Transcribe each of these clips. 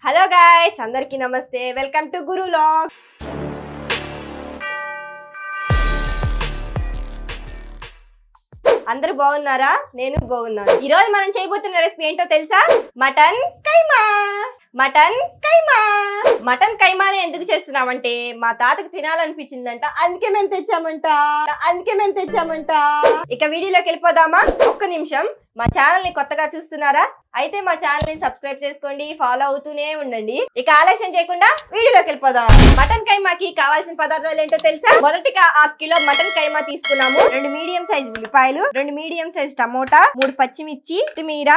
Hello guys, అందరికీ నమస్తే. Welcome to Guru vlog. అందరూ బాగున్నారా? నేను బాగున్నాను. ఈ రోజు మనం చేయబోతున్న రెసిపీ ఏంటో తెలుసా? మటన్ కైమా. మటన్ కైమా మటన్ కైమాని ఎందుకు చేస్తున్నామంటే మా తాతకు తినాలనిపించిందంట, అందుకే మేము తెచ్చామంట. ఇక వీడియోలోకి వెళ్ళిపోదామా? ఒక్క నిమిషం. మా ఛానల్ ని కొత్తగా చూస్తున్నారా? అయితే మా ఛానల్ ని సబ్స్క్రైబ్ చేసుకోండి, ఫాలో అవుతూనే ఉండండి. ఇక ఆలస్యం చేయకుండా వీడియోలోకి వెళ్ళిపోదాం. మటన్ కైమాకి కావాల్సిన పదార్థాలు ఏంటో తెలుసా? మొదటిగా 1/2 కిలో మటన్ కైమా తీసుకున్నాము. 2 మీడియం సైజ్ ఉల్లిపాయలు, 2 మీడియం సైజ్ టమోటా, 3 పచ్చిమిర్చి, కొత్తిమీర,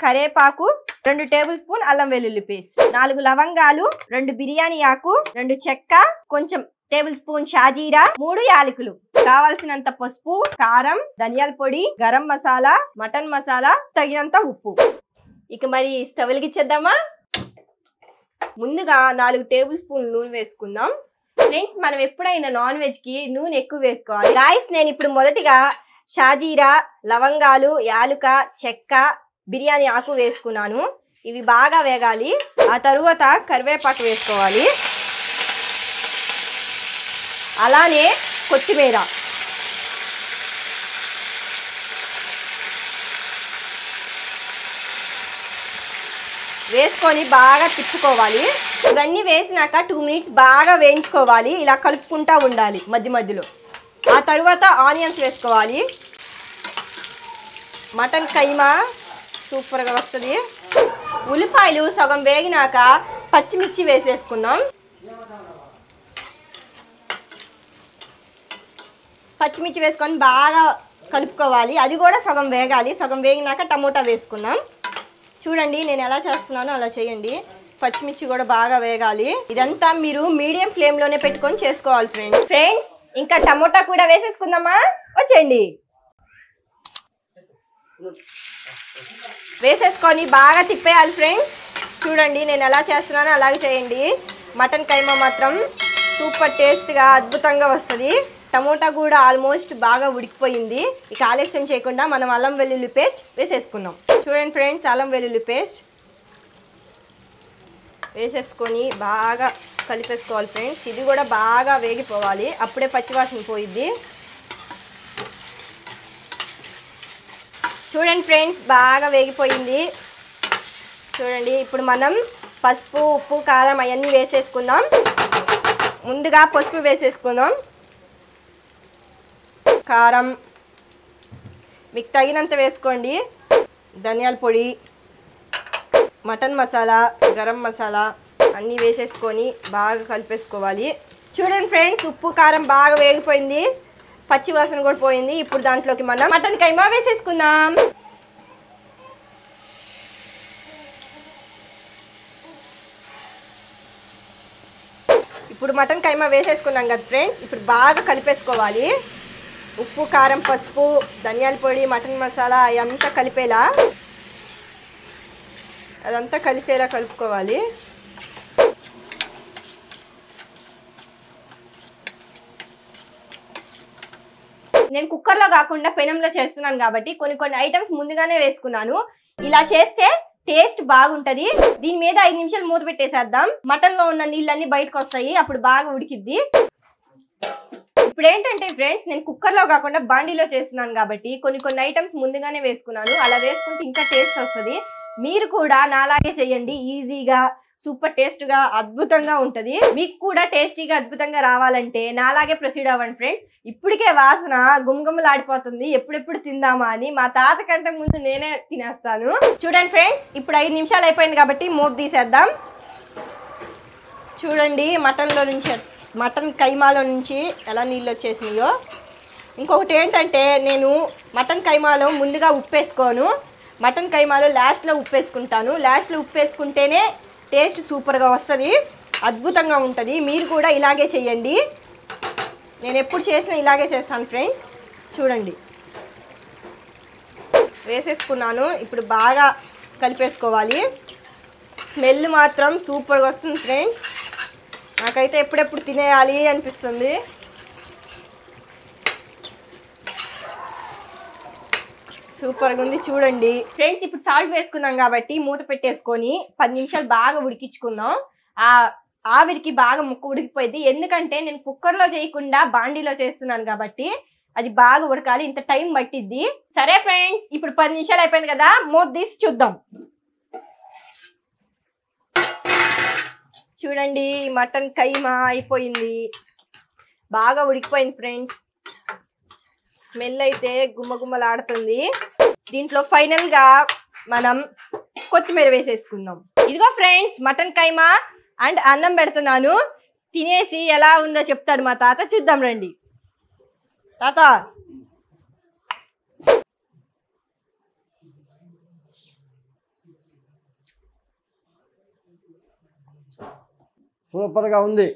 కరేపాకు, 2 టేబుల్ స్పూన్ అల్లం వెల్లుల్లి పేస్ట్, 4 లవంగాలు, 2 బిర్యానీ ఆకు, 2 చెక్క, కొంచెం టేబుల్ స్పూన్ షాజీరా, 3 యాలకులు, కావాల్సినంత పసుపు, కారం, ధనియాల పొడి, గరం మసాలా, మటన్ మసాలా, తగినంత ఉప్పు. ఇక మరి స్టవ్ వెలిగించేద్దామా? ముందుగా 4 టేబుల్ స్పూన్ నూనె వేసుకుందాం. ఫ్రెండ్స్, మనం ఎప్పుడైనా నాన్ వెజ్ కి నూనె ఎక్కువ వేసుకోవాలి. గాయస్, నేను ఇప్పుడు మొదటిగా షాజీరా, లవంగాలు, యాలుక, చెక్క, బిర్యానీ ఆకు వేసుకున్నాను. ఇవి బాగా వేగాలి. ఆ తరువాత కరివేపాకు వేసుకోవాలి, అలానే కొత్తిమీర, వేసుకొని బాగా తిప్పుకోవాలి. ఇవన్నీ వేసినాక 2 మినిట్స్ బాగా వేయించుకోవాలి. ఇలా కలుపుకుంటూ ఉండాలి మధ్య మధ్యలో. ఆ తరువాత ఆనియన్స్ వేసుకోవాలి. మటన్ కైమా సూపర్గా వస్తుంది. ఉల్లిపాయలు సగం వేగినాక పచ్చిమిర్చి వేసేసుకుందాం. పచ్చిమిర్చి వేసుకొని బాగా కలుపుకోవాలి. అది కూడా సగం వేగాలి. సగం వేగినాక టమోటా వేసుకుందాం. చూడండి, నేను ఎలా చేస్తున్నానో అలా చేయండి. పచ్చిమిర్చి కూడా బాగా వేగాలి. ఇదంతా మీరు మీడియం ఫ్లేమ్లోనే పెట్టుకొని చేసుకోవాలి ఫ్రెండ్స్. ఇంకా టమోటా కూడా వేసేసుకుందామా? వచ్చేయండి. వేసేసుకొని బాగా తిప్పేయాలి ఫ్రెండ్స్. చూడండి, నేను ఎలా చేస్తున్నానో అలాగే చేయండి. మటన్ కైమా మాత్రం సూపర్ టేస్ట్గా అద్భుతంగా వస్తుంది. టమోటా కూడా ఆల్మోస్ట్ బాగా ఉడికిపోయింది. ఇక ఆలస్యం చేయకుండా మనం అల్లం వెల్లుల్లి పేస్ట్ వేసేసుకుందాం. చూడండి ఫ్రెండ్స్, అల్లం వెల్లుల్లి పేస్ట్ వేసేసుకొని బాగా కలిపేసుకోవాలి ఫ్రెండ్స్. ఇది కూడా బాగా వేగిపోవాలి, అప్పుడే పచ్చివాసన పోయిద్ది. చూడండి ఫ్రెండ్స్, బాగా వేగిపోయింది. చూడండి, ఇప్పుడు మనం పసుపు, ఉప్పు, కారం అవన్నీ వేసేసుకుందాం. ముందుగా పసుపు వేసేసుకుందాం, కారం మీకు తగినంత వేసుకోండి, ధనియాల పొడి, మటన్ మసాలా, గరం మసాలా అన్నీ వేసేసుకొని బాగా కలిపేసుకోవాలి. చూడండి ఫ్రెండ్స్, ఉప్పు కారం బాగా వేగిపోయింది, పచ్చి వాసన కూడా పోయింది. ఇప్పుడు దాంట్లోకి మనం మటన్ కైమా వేసేసుకుందాం. ఇప్పుడు మటన్ కైమా వేసేసుకున్నాం కదా ఫ్రెండ్స్. ఇప్పుడు బాగా కలిపేసుకోవాలి. ఉప్పు, కారం, పసుపు, ధనియాల పొడి, మటన్ మసాలా అదంతా కలిపేలా, అదంతా కలిసేలా కలుపుకోవాలి. నేను కుక్కర్లో కాకుండా పెనంలో చేస్తున్నాను కాబట్టి కొన్ని ఐటమ్స్ ముందుగానే వేసుకున్నాను. ఇలా చేస్తే టేస్ట్ బాగుంటది. దీని మీద 5 నిమిషాలు మూత పెట్టేసేద్దాం. మటన్ లో ఉన్న నీళ్ళన్నీ బయటకు వస్తాయి, అప్పుడు బాగా ఉడికిద్ది. ఇప్పుడు ఏంటంటే ఫ్రెండ్స్, నేను కుక్కర్లో కాకుండా బాండీలో చేస్తున్నాను కాబట్టి కొన్ని ఐటమ్స్ ముందుగానే వేసుకున్నాను. అలా వేసుకుంటే ఇంకా టేస్ట్ వస్తుంది. మీరు కూడా నాలాగే చేయండి. ఈజీగా సూపర్ టేస్ట్గా అద్భుతంగా ఉంటుంది. మీకు కూడా టేస్టీగా అద్భుతంగా రావాలంటే నాలాగే ప్రొసీడ్ అవ్వండి ఫ్రెండ్స్. ఇప్పటికే వాసన గుమగుమలాడిపోతుంది, ఎప్పుడెప్పుడు తిందామా అని. మా తాత కంటే ముందు నేనే తినేస్తాను. చూడండి ఫ్రెండ్స్, ఇప్పుడు 5 నిమిషాలు అయిపోయింది కాబట్టి మూత తీసేద్దాం. చూడండి, మటన్ కైమాలో నుంచి ఎలా నీళ్ళు వచ్చేసినాయో. ఇంకొకటి ఏంటంటే, నేను మటన్ కైమాలో ముందుగా ఉప్పేసుకోను, మటన్ కైమాలో లాస్ట్లో ఉప్పేసుకుంటాను. లాస్ట్లో ఉప్పేసుకుంటేనే టేస్ట్ సూపర్గా వస్తుంది, అద్భుతంగా ఉంటుంది. మీరు కూడా ఇలాగే చేయండి. నేను ఎప్పుడు చేసినా ఇలాగే చేస్తాను ఫ్రెండ్స్. చూడండి, వేసేసుకున్నాను. ఇప్పుడు బాగా కలిపేసుకోవాలి. స్మెల్ మాత్రం సూపర్గా వస్తుంది ఫ్రెండ్స్. నాకైతే ఎప్పుడెప్పుడు తినేయాలి అనిపిస్తుంది. సూపర్ గా ఉంది చూడండి ఫ్రెండ్స్. ఇప్పుడు సాల్ట్ వేసుకున్నాం కాబట్టి మూత పెట్టేసుకొని 10 నిమిషాలు బాగా ఉడికించుకుందాం. ఆ ఆవిరికి బాగా ముక్క ఉడికిపోయింది. ఎందుకంటే నేను కుక్కర్ లో చేయకుండా బాండీలో చేస్తున్నాను కాబట్టి అది బాగా ఉడకాలి. ఇంత టైం పట్టిద్ది. సరే ఫ్రెండ్స్, ఇప్పుడు 10 నిమిషాలు అయిపోయింది కదా, మూత తీసి చూద్దాం. చూడండి మటన్ కైమా అయిపోయింది, బాగా ఉడికిపోయింది ఫ్రెండ్స్. స్మెల్ అయితే గుమ్మగుమ్మలాడుతుంది. దీంట్లో ఫైనల్ గా మనం కొత్తిమీర వేసేసుకుందాం. ఇదిగో ఫ్రెండ్స్ మటన్ కైమా అండ్ అన్నం పెడుతున్నాను. తినేసి ఎలా ఉందో చెప్తాడు మా తాత. చూద్దాం రండి. తాత సూపర్ గా ఉంది,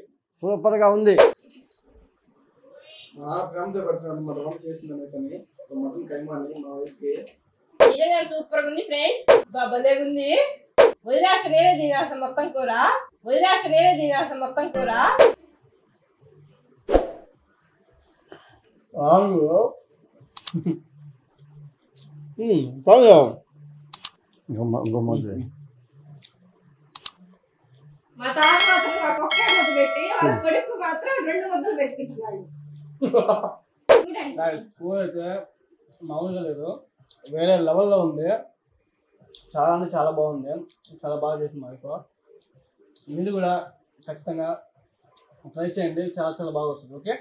సూపర్ గా ఉంది. సూపర్ గా ఉంది ఫ్రెండ్స్. బాబలేగుంది. వదిలేస నేనే తినేస్తా మొత్తం కూర. మా తాత మాత్రం ఒకే ముద్ద పెట్టి వాళ్ళ కొడుకు మాత్రం 2 ముద్దలు పెట్టించున్నాడు. కూర అయితే మామూలుగా లేదు, వేరే లెవెల్లో ఉంది. చాలా అంటే చాలా బాగుంది, చాలా బాగా చేసింది మాకు. మీరు కూడా ఖచ్చితంగా ట్రై చేయండి, చాలా చాలా బాగా వస్తుంది. Okay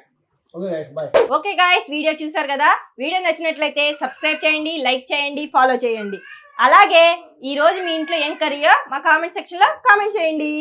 guys, bye. Okay guys, video చూసారు కదా. వీడియో నచ్చినట్లయితే సబ్స్క్రైబ్ చేయండి, లైక్ చేయండి, ఫాలో చేయండి. అలాగే ఈ రోజు మీ ఇంట్లో ఏం కర్రీయో మా కామెంట్ సెక్షన్ లో కామెంట్ చేయండి.